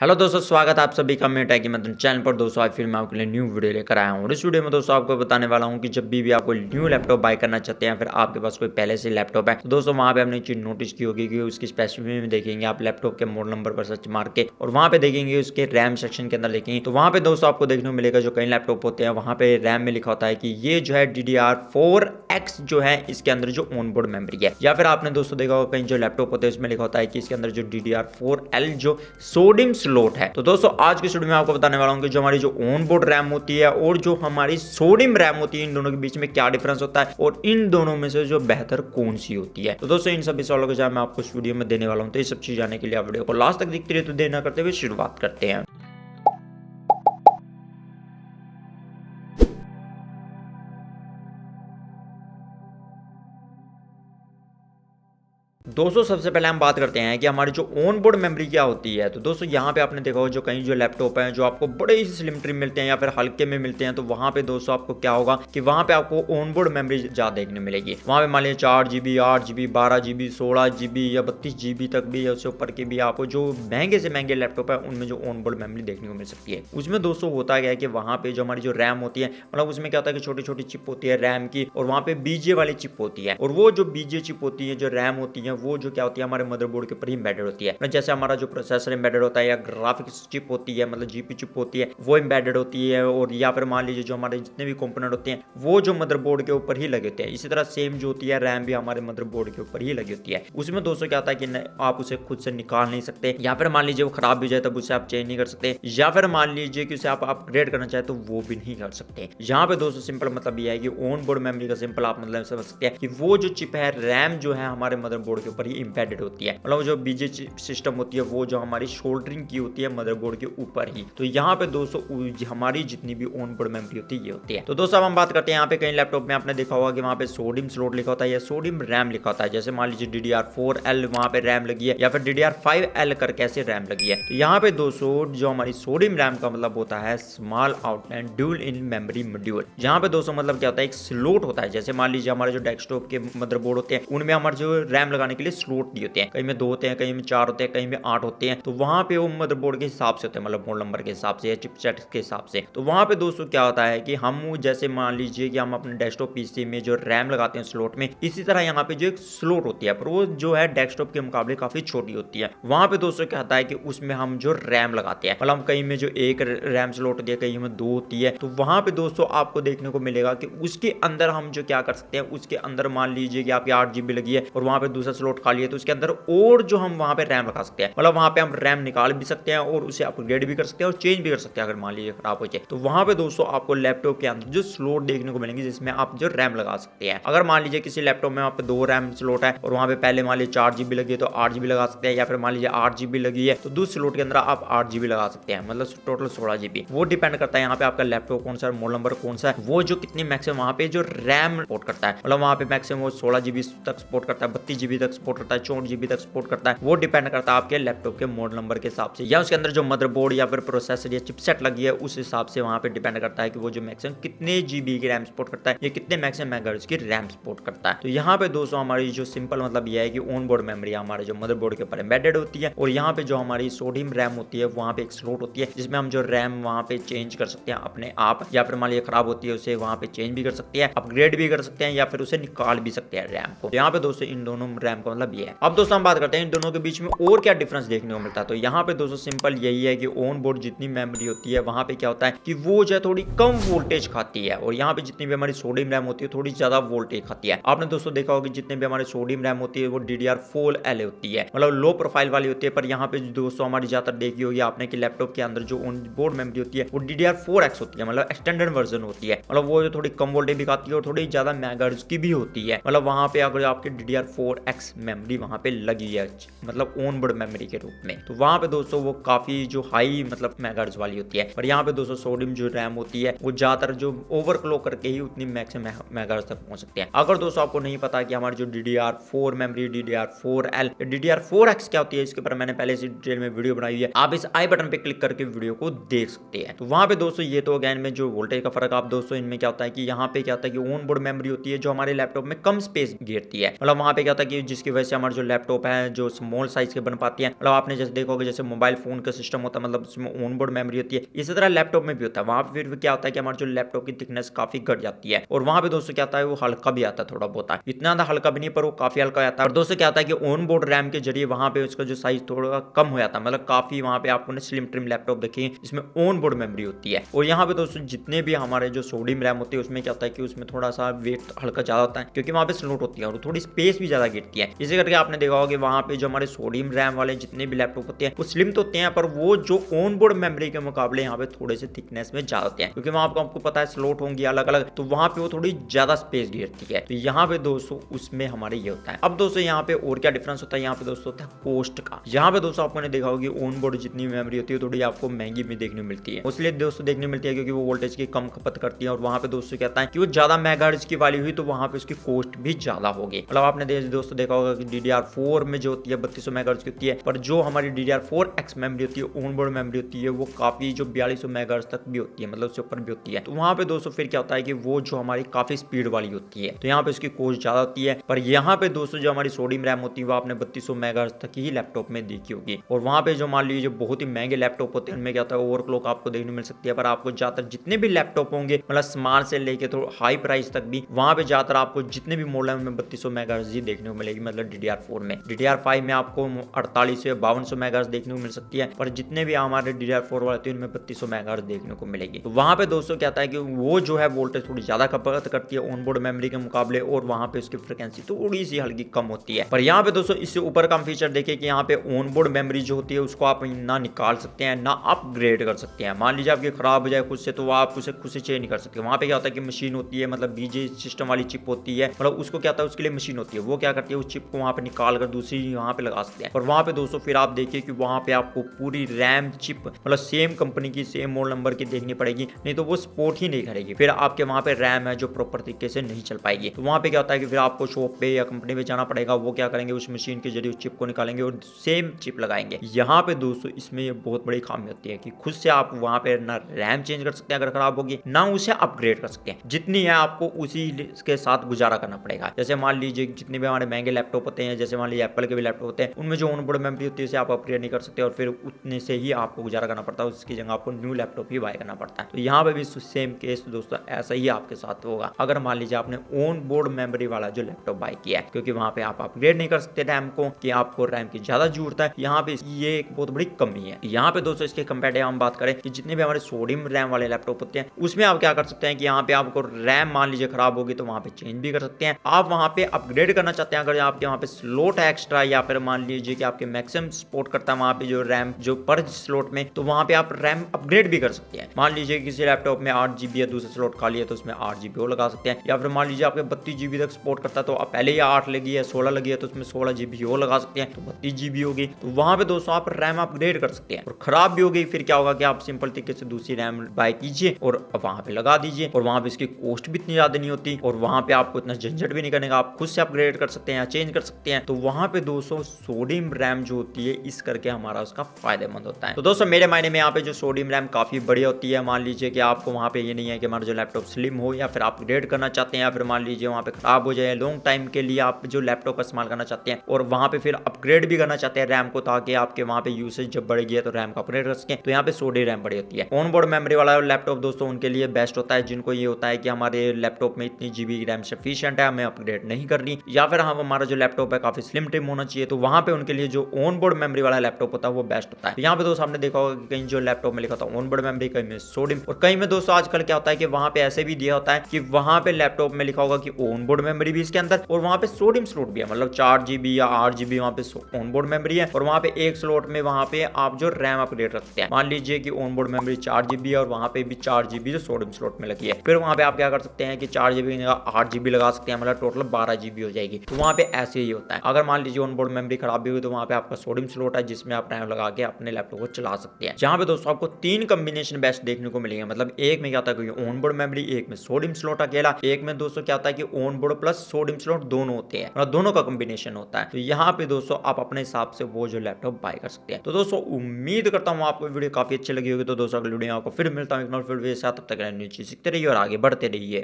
Hello दोस्तों, स्वागत है आप सभी का मेरे टेक मदन चैनल पर। दोस्तों आज फिर मैं आपके लिए न्यू वीडियो लेकर आया हूँ और इस वीडियो में दोस्तों आपको बताने वाला हूँ कि जब भी आप कोई न्यू लैपटॉप बाय करना चाहते हैं, फिर आपके पास कोई पहले से लैपटॉप है तो दोस्तों वहाँ पे आपने एक चीज़ नोटिस की होगी कि उसकी स्पेसिफिकेशन में देखेंगे आप लैपटॉप के मॉडल नंबर पर सर्च मार के और वहाँ पे देखेंगे उसके रैम सेक्शन के अंदर देखेंगे तो वहाँ पे दोस्तों आपको देखने को मिलेगा जो कई लैपटॉप होते हैं वहाँ पे रैम में लिखा होता है कि ये जो है DDR4X जो है इसके अंदर जो ऑनबोर्ड मेमोरी है, या फिर आपने दोस्तों देखा होगा कहीं जो लैपटॉप होते हैं उसमें लिखा होता है कि इसके अंदर जो DDR4L जो सोडियम स्लॉट है। तो दोस्तों आज की वीडियो में आपको बताने वाला हूं कि जो हमारी जो ऑनबोर्ड रैम होती है और जो हमारी सोडियम रैम होती है इन दोनों के बीच में क्या डिफरेंस होता है और इन दोनों में से जो बेहतर कौन सी होती है। तो दोस्तों इन सभी सवालों के जवाब मैं आपको इस वीडियो में देने वाला हूं। तो ये सब चीज जानने के लिए आप वीडियो को लास्ट तक देखते रहिए। तो देर न करते हुए शुरुआत करते हैं। दोस्तों सबसे पहले हम बात करते हैं कि हमारी जो ऑन बोर्ड मेमोरी क्या होती है। तो दोस्तों यहाँ पे आपने देखा होगा जो कहीं जो लैपटॉप हैं जो आपको बड़े ही स्लिम ट्रिम मिलते हैं या फिर हल्के में मिलते हैं, तो वहाँ पे दोस्तों आपको क्या होगा कि वहाँ पे आपको ऑन बोर्ड मेमोरी ज़्यादा देखने मिलेगी। वहाँ पे मान लीजिए 4 GB 8 GB 12 GB 16 GB या 32 GB तक भी, या उससे ऊपर के भी आपको जो महंगे से महंगे लैपटॉप है उनमें जो ऑन बोर्ड मेमोरी देखने को मिल सकती है। उसमें दोस्तों होता क्या है कि वहाँ पे जो हमारी जो रैम होती है, मतलब उसमें क्या होता है कि छोटी छोटी चिप होती है रैम की, और वहाँ पे बीजे वाली चिप होती है, और वो जो बीजे चिप होती है जो रैम होती है वो जो क्या होती है हमारे मदरबोर्ड के ऊपर ही एम्बेडेड होती है। जैसे हमारा जो प्रोसेसर एम्बेडेड होता है या ग्राफिक्स चिप होती है, मतलब जीपी चिप होती है, वो एम्बेडेड होती है, और या फिर मान लीजिए जो हमारे जितने भी कंपोनेंट होते हैं वो जो मदरबोर्ड के ऊपर ही लगे होते हैं। इसी तरह सेम जो होती है रैम भी हमारे मदरबोर्ड के ऊपर ही लगी होती है। उसमें दोस्तों क्या होता है कि आप उसे खुद से निकाल नहीं सकते, या फिर मान लीजिए वो खराब भी जाए तब उसे आप चेंज नहीं कर सकते, या फिर मान लीजिए कि उसे आप अपग्रेड करना चाहे तो वो भी नहीं कर सकते। यहाँ पे दोस्तों सिंपल मतलब यह है कि ऑन बोर्ड मेमोरी का सिंपल आप मतलब समझ सकते हैं कि वो जो चिप है रैम जो है हमारे मदरबोर्ड के ऊपर ही एम्बेडेड होती है, मतलब जो बीजे सिस्टम होती है वो जो हमारी सोल्डरिंग की होती है मदरबोर्ड के ऊपर ही। तो यहाँ पे दोस्तों हमारी जितनी भी ऑन बोर्ड मेमोरी होती है ये होती है। तो दोस्तों अब हम बात करते हैं यहाँ पे कई लैपटॉप में आपने देखा होगा कि वहाँ पे सोडियम स्लॉट लिखा होता है या सोडियम रैम लिखा होता है। जैसे मान लीजिए DDR4L वहाँ पे रैम लगी है, या फिर DDR5L करके ऐसे रैम लगी है। तो यहाँ पे दोस्तों जो हमारी सोडियम रैम का मतलब होता है small outline dual in memory module. जहाँ पे दोस्तों मतलब क्या होता है एक स्लॉट होता है। जैसे मान लीजिए हमारे जो डेस्कटॉप के मदरबोर्ड होते हैं उनमें हमारे जो रैम लगाने के लिए स्लॉट दिए होते हैं, कहीं में 2 होते हैं, कहीं में 4 होते हैं, कहीं में 8 होते हैं। तो वहां पे वो मदरबोर्ड के हिसाब से होते हैं, मतलब मॉडल नंबर के हिसाब से या चिपसेट के हिसाब से। तो वहां पे दोस्तों क्या होता है कि हम जैसे मान लीजिए कि हम अपने डेस्कटॉप पीसी में जो रैम लगाते हैं स्लॉट में, इसी तरह यहाँ पे जो एक स्लॉट होती है पर वो जो है डेस्कटॉप के मुकाबले काफी छोटी होती है। वहां पे दोस्तों क्या होता है कि उसमें हम जो रैम लगाते हैं, मतलब कहीं में जो एक रैम स्लॉट होती है, कहीं में 2 होती है। तो वहां पे दोस्तों आपको देखने को मिलेगा कि उसके अंदर हम जो क्या कर सकते हैं, उसके अंदर मान लीजिए कि आपकी 8 GB लगी है और वहां पे दूसरा स्लॉट खाली है, तो उसके अंदर और जो हम वहां पे रैम लगा सकते हैं, मतलब वहां पे हम रैम निकाल भी सकते हैं और उसे अपग्रेड भी कर सकते हैं और चेंज भी कर सकते हैं अगर मान लीजिए खराब हो जाए। तो वहां पे दोस्तों आपको लैपटॉप के अंदर जो स्लॉट देखने को मिलेंगे जिसमें आप जो रैम लगा सकते हैं। अगर मान लीजिए किसी लैपटॉप में वहां पे 2 रैम स्लॉट है और वहां पे पहले मान लीजिए 4 GB लगी है तो 8 GB लगा सकते हैं, या फिर मान लीजिए 8 GB लगी है तो दूसरे स्लॉट के अंदर आप 8 GB लगा सकते हैं, मतलब टोटल 16 GB। वो डिपेंड करता है यहाँ पे आपका लैपटॉप कौन सा है, मॉडल नंबर कौन सा है, वो जो कितनी मैक्सिमम वहां पे जो रैम सपोर्ट करता है, मतलब वहां पे मैक्सिमम वो 16 GB तक सपोर्ट करता है, 32 GB तक सपोर्ट करता है, 64 GB तक सपोर्ट करता है। वो डिपेंड करता है आपके लैपटॉप के मॉडल नंबर के हिसाब से, या उसके अंदर जो मदरबोर्ड या फिर प्रोसेसर या चिपसेट लगी है उस हिसाब से वहां पे डिपेंड करता है कि वो जो मैक्सिमम कितने GB की रैम सपोर्ट करता है या कितने मैक्सिमम मेगाहर्ट्ज की रैम सपोर्ट करता है। तो यहाँ पे दोस्तों हमारी जो सिंपल मतलब यह है कि ऑन बोर्ड मेमोरी हमारे जो मदरबोर्ड के ऊपर एम्बेडेड होती है, और यहाँ पे जो हमारी सोडियम रैम होती है वहाँ पे एक स्लॉट होती है जिसमें हम जो रैम वहाँ पे चेंज कर सकते हैं अपने आप, या फिर मान लीजिए खराब होती है उसे वहाँ पे चेंज भी कर सकते हैं, अपग्रेड भी कर सकते हैं, या फिर उसे निकाल भी सकते हैं रैम को। यहाँ पे दोस्तों इन दोनों रैम का मतलब ये है। अब दोस्तों हम बात करते हैं इन दोनों के बीच में और क्या डिफरेंस देखने को मिलता है। तो यहाँ पे दोस्तों सिंपल यही है कि ऑन बोर्ड जितनी मेमोरी होती है वहां पे क्या होता है कि वो जो है थोड़ी कम वोल्टेज खाती है, और यहाँ पे जितनी भी हमारी सोडियम रैम होती है थोड़ी ज्यादा वोल्टेज खाती है। आपने दोस्तों देखा होगा जितने भी हमारे सोडियम रैम होती है वो DDR4L होती है, मतलब लो प्रोफाइल वाली होती है। पर यहाँ पे दोस्तों हमारी ज्यादातर देखी होगी आपने कि लैपटॉप के अंदर जो ऑन बोर्ड मेमोरी होती है वो DDR4X होती है, मतलब एक्सटेंडेड वर्जन होती है, मतलब वो जो थोड़ी कम वोल्टेज भी खाती है और थोड़ी ज्यादा मेगाहर्ट्ज की भी होती है। मतलब वहां पे अगर आपके DDR4X मेमोरी वहां पे लगी है, मतलब ऑन बोर्ड मेमोरी के रूप में, तो वहां पे दोस्तों वो काफी जो हाई मतलब मेगाहर्ट्ज वाली होती है। पर यहाँ पे दोस्तों सोडियम जो रैम होती है वो ज्यादातर जो ओवरक्लॉक करके ही उतनी मैक्सिमम मेगाहर्ट्ज तक पहुंच सकते हैं। अगर दोस्तों आपको नहीं पता कि हमारी जो DDR4 मेमोरी, DDR4L, DDR4X क्या होती है, इसके ऊपर मैंने पहले से डिटेल में वीडियो बनाई है, आप इस आई बटन पे क्लिक करके वीडियो को देख सकते हैं। तो वहां पे दोस्तों ये तो अगेन में जो वोल्टेज का फर्क आप दोस्तों इनमें क्या होता है कि यहाँ पे क्या होता है कि ऑन बोर्ड मेमोरी होती है जो हमारे लैपटॉप में कम स्पेस घेरती है, मतलब वहां पे क्या होता है कि जिसकी उसकी वजह से हमारे जो लैपटॉप है जो स्मॉल साइज के बन पाती है। मतलब आपने जैसे देखा होगा जैसे मोबाइल फोन का सिस्टम होता है, मतलब उसमें ऑनबोर्ड मेमोरी होती है, इसी तरह लैपटॉप में भी होता है। वहां पे फिर क्या होता है कि हमारे जो लैपटॉप की थिकनेस काफी घट जाती है, और वहां पे दोस्तों क्या आता है वो हल्का भी आता है, थोड़ा बहुत है, इतना ज्यादा हल्का भी नहीं पर वो काफी हल्का आता है। और दोस्तों क्या होता है कि ऑन बोर्ड रैम के जरिए वहां पे उसका जो साइज थोड़ा कम हो जाता है, मतलब काफी वहां पे आपको स्लिम ट्रिम लैपटॉप देखेंगे जिसमें ऑन बोर्ड मेमोरी होती है। और यहाँ पे दोस्तों जितने भी हमारे जो सोडियम रैम होती है उसमें क्या होता है कि उसमें थोड़ा सा वेट हल्का ज्यादा होता है, क्योंकि वहां पे स्लॉट होती है और थोड़ी स्पेस भी ज्यादा गिरती है। इसी करके आपने देखा होगा कि वहां पे जो हमारे सोडियम रैम वाले जितने भी लैपटॉप होते हैं वो स्लिम तो होते हैं, पर वो जो ऑन बोर्ड मेमोरी के मुकाबले यहाँ पे थोड़े से थिकनेस में ज्यादा होते हैं, क्योंकि वहां आपको पता है स्लॉट होंगी अलग अलग, तो वहां पे वो थोड़ी ज्यादा स्पेस गिरती है। तो यहाँ पे दोस्तों उसमें हमारे ये होता है। अब दोस्तों यहाँ पे और क्या डिफरेंस होता है, यहाँ पे दोस्तों होता है कॉस्ट का। यहाँ पे दोस्तों आपने देखा होगी ऑन बोर्ड जितनी मेमोरी होती है थोड़ी आपको महंगी भी देखने मिलती है, इसलिए दोस्तों देखने मिलती है क्योंकि वो वोल्टेज की कम खपत करती है। और वहां पे दोस्तों कहता है कि वो ज्यादा मेगाहर्ट्ज की वाली हुई तो वहां पे उसकी कॉस्ट भी ज्यादा होगी। मतलब आपने दोस्तों देखा होगा कि DDR4 में जो होती है 3200 मेगाहर्ट्ज की होती है, पर जो हमारी DDR4X मेमोरी होती है ऑन बोर्ड मेमोरी होती है वो काफी जो 4200 मेगाहर्ट्ज तक भी होती है, मतलब उससे ऊपर भी होती है। तो वहां पे दोस्तों फिर क्या होता है कि वो जो हमारी काफी स्पीड वाली होती है तो यहाँ पे उसकी कॉस्ट ज्यादा होती है। पर यहाँ पे दोस्तों जो हमारी सोडियम रैम होती है वो आपने 3200 मेगाहर्ट्ज तक ही लैपटॉप में देखी होगी। और वहां पे जो मान लीजिए बहुत ही महंगे लैपटॉप होते हैं उनमें क्या होता है ओवरक्लॉक आपको देखने मिल सकती है। पर आपको ज्यादातर जितने भी लैपटॉप होंगे मतलब स्मॉल से लेके थोड़ा हाई प्राइस तक भी वहां पे ज्यादातर आपको जितने भी मॉडल में 3200 मेगाहर्ट्ज ही देखने को मिलेगी। मतलब DDR4 में, DDR5 में आपको 48 से 5200 मेगाहर्ट्ज देखने को मिल सकती है, पर जितने भी हमारे DDR4 वाले थे उनमें 3200 मेगाहर्ट्ज देखने को मिलेगी। तो वहां पे दोस्तों क्या होता है कि वो जो है वोल्टेज थोड़ी ज्यादा खपत करती है ऑनबोर्ड मेमोरी के मुकाबले, और वहां पे उसकी फ्रिक्वेंसी थोड़ी सी हल्की कम होती है। पर यहाँ पे दोस्तों इससे ऊपर का फीचर देखिए कि यहाँ पे ऑनबोर्ड मेमोरी जो होती है उसको आप ना निकाल सकते हैं ना अपग्रेड कर सकते हैं। मान लीजिए आपकी खराब हो जाए खुद से तो आप उसे खुद से चेंज नहीं कर सकते। वहां पे क्या होता है कि मशीन होती है, मतलब बीजे सिस्टम वाली चिप होती है, मतलब उसको क्या होता है उसके लिए मशीन होती है, वो क्या करती है उस चिप को वहां पे निकाल कर दूसरी वहां पे लगा सकते हैं। और वहां पे दोस्तों फिर आप देखिए कि वहां पे आपको पूरी रैम चिप मतलब सेम कंपनी की सेम मॉडल नंबर की देखनी पड़ेगी, नहीं तो वो सपोर्ट ही नहीं करेगी। फिर आपके वहां पे रैम है जो प्रॉपर तरीके से नहीं चल पाएगी। तो वहां पे क्या होता है कि फिर आपको शॉप पे या कंपनी पे जाना पड़ेगा, वो क्या करेंगे उस मशीन के जरिए उस चिप को निकालेंगे और सेम चिप लगाएंगे। यहाँ पे दोस्तों इसमें ये बहुत बड़ी खामी होती है कि खुद से आप वहां पे ना रैम चेंज कर सकते हैं अगर खराब होगी, ना उसे अपग्रेड कर सकते हैं। जितनी है आपको उसी के साथ गुजारा करना पड़ेगा। जैसे मान लीजिए जितने भी हमारे महंगे लैपटॉप होते हैं, जैसे मान लीजिए एप्पल के भी लैपटॉप होते हैं, उनमें जो ऑनबोर्ड मेमोरी होती है उसे आप अपग्रेड नहीं कर सकते और फिर उतने से ही आपको गुजारा करना पड़ता है, उसकी जगह आपको न्यू लैपटॉप ही बाय करना पड़ता है। तो यहाँ पे भी सेम केस दोस्तों ऐसा ही आपके साथ होगा अगर मान लीजिए आपने ऑन बोर्ड मेमोरी वाला जो लैपटॉप बाय किया है, क्योंकि वहां पे आप अपग्रेड नहीं कर सकते रैम को कि आपको रैम की ज्यादा जरूरत है। यहाँ पे ये एक बहुत बड़ी कमी है। यहाँ पे दोस्तों इसके कंपेरेटिव हम बात करें कि जितने भी हमारे सोडियम रैम वाले लैपटॉप होते हैं उसमें आप क्या कर सकते हैं कि यहाँ पे आपको रैम मान लीजिए खराब होगी तो वहां पे चेंज भी कर सकते हैं। आप वहां पे अपग्रेड करना चाहते हैं अगर आपके वहां पे स्लॉट है एक्स्ट्रा, या फिर मान लीजिए कि आपके मैक्सिमम सपोर्ट करता है वहां पे जो रैम जो पर स्लॉट में, तो वहां पे आप रैम अपग्रेड भी कर सकते हैं। मान लीजिए किसी लैपटॉप में 8 GB है, दूसरे स्लॉट खाली है तो उसमें 8 GB और लगा सकते हैं। या फिर मान लीजिए आपके 32 GB तक सपोर्ट करता है तो आप पहले ही 8 लगी है 16 लगी है तो उसमें 16 GB और लगा सकते हैं तो 32 GB होगी। तो वहां पे दोस्तों आप रैम अपग्रेड कर सकते हैं। और खराब भी हो गई फिर क्या होगा कि आप सिंपल तरीके से दूसरी रैम बाय कीजिए और वहां पे लगा दीजिए, और वहां पे इसकी कॉस्ट भी इतनी ज्यादा नहीं होती और वहां पे आपको इतना झंझट भी नहीं करने का, आप खुद से अपग्रेड कर सकते हैं या चेंज कर सकते हैं। तो वहां पे दोस्तों सोडियम रैम जो होती है इस करके हमारा उसका फायदेमंद होता है। तो दोस्तों मेरे मायने में यहाँ पे जो सोडियम रैम काफी बढ़िया होती है। मान लीजिए कि आपको वहां पे ये नहीं है कि हमारा जो लैपटॉप स्लिम हो या फिर अपग्रेड करना चाहते हैं, या फिर मान लीजिए वहां पे खराब हो जाए लॉन्ग टाइम के लिए आप जो लैपटॉप का इस्तेमाल करना चाहते हैं और वहां पे फिर अपग्रेड भी करना चाहते हैं रैम को, ताकि आपके वहां पे यूसेज जब बढ़ गया तो रैम को अपग्रेड कर सकें, तो यहाँ पे सोडियम रैम बड़ी होती है। ऑन बोर्ड मेमोरी वाला लैपटॉप दोस्तों उनके लिए बेस्ट होता है जिनको ये होता है कि हमारे लैपटॉप में इतनी GB रैम सफिशिएंट है, हमें अपग्रेड नहीं करनी, या फिर हम हमारा जो लैपटॉप है काफी स्लिम ट्रिम होना चाहिए, तो वहां पे उनके लिए जो ऑन बोर्ड मेमोरी वाला लैपटॉप होता है वो बेस्ट होता है। यहाँ पे दोस्तों आपने देखा होगा कि कहीं जो लैपटॉप में लिखा था ऑन बोर्ड मेमोरी, कहीं में सोडियम, और कहीं में दोस्तों आजकल क्या होता है कि वहां पे ऐसे भी दिया होता है कि वहां पे लैपटॉप में लिखा होगा कि ऑन बोर्ड मेमोरी भी इसके अंदर और वहां पे सोडियम स्लॉट भी है, मतलब 4 GB या 8 GB वहां पे ऑन बोर्ड मेमोरी है और वहां पे एक स्लॉट में वहां पे आप जो रैम अपग्रेड रखते हैं। मान लीजिए कि ऑन बोर्ड मेमोरी 4 GB है और वहां पे भी 4 GB जो सोडियम स्लॉट में लगी है, फिर वहां पे आप क्या कर सकते हैं कि 4 GB की जगह 8 GB लगा सकते हैं, मतलब टोटल 12 GB हो जाएगी। तो वहां पे ऐसे ही होता है। अगर मान लीजिए ऑन बोर्ड मेमोरी खराब भी हुई तो वहां पे आपका सोडियम स्लॉट है जिसमें आप रैम लगा के अपने लैपटॉप को चला सकते हैं। जहां पे दोस्तों आपको 3 कॉम्बिनेशन बेस्ट देखने को मिलेंगे, मतलब एक में क्या होता है कि ऑन बोर्ड मेमोरी, एक में सोडियम स्लॉट अकेला, एक में दोस्तों क्या होता है कि on board plus sodium slot दोनों होते हैं, मतलब दोनों का कॉम्बिनेशन होता है। तो यहाँ पे दोस्तों आप अपने हिसाब से वो जो लैपटॉप बाय कर सकते हैं। तो दोस्तों उम्मीद करता हूँ आपको वीडियो काफी अच्छी लगी होगी। तो दोस्तों अगली वीडियो आपको फिर मिलता हूँ एक नई वीडियो के साथ, तब तक नई चीज सीखते रहिए और आगे बढ़ते रहिए।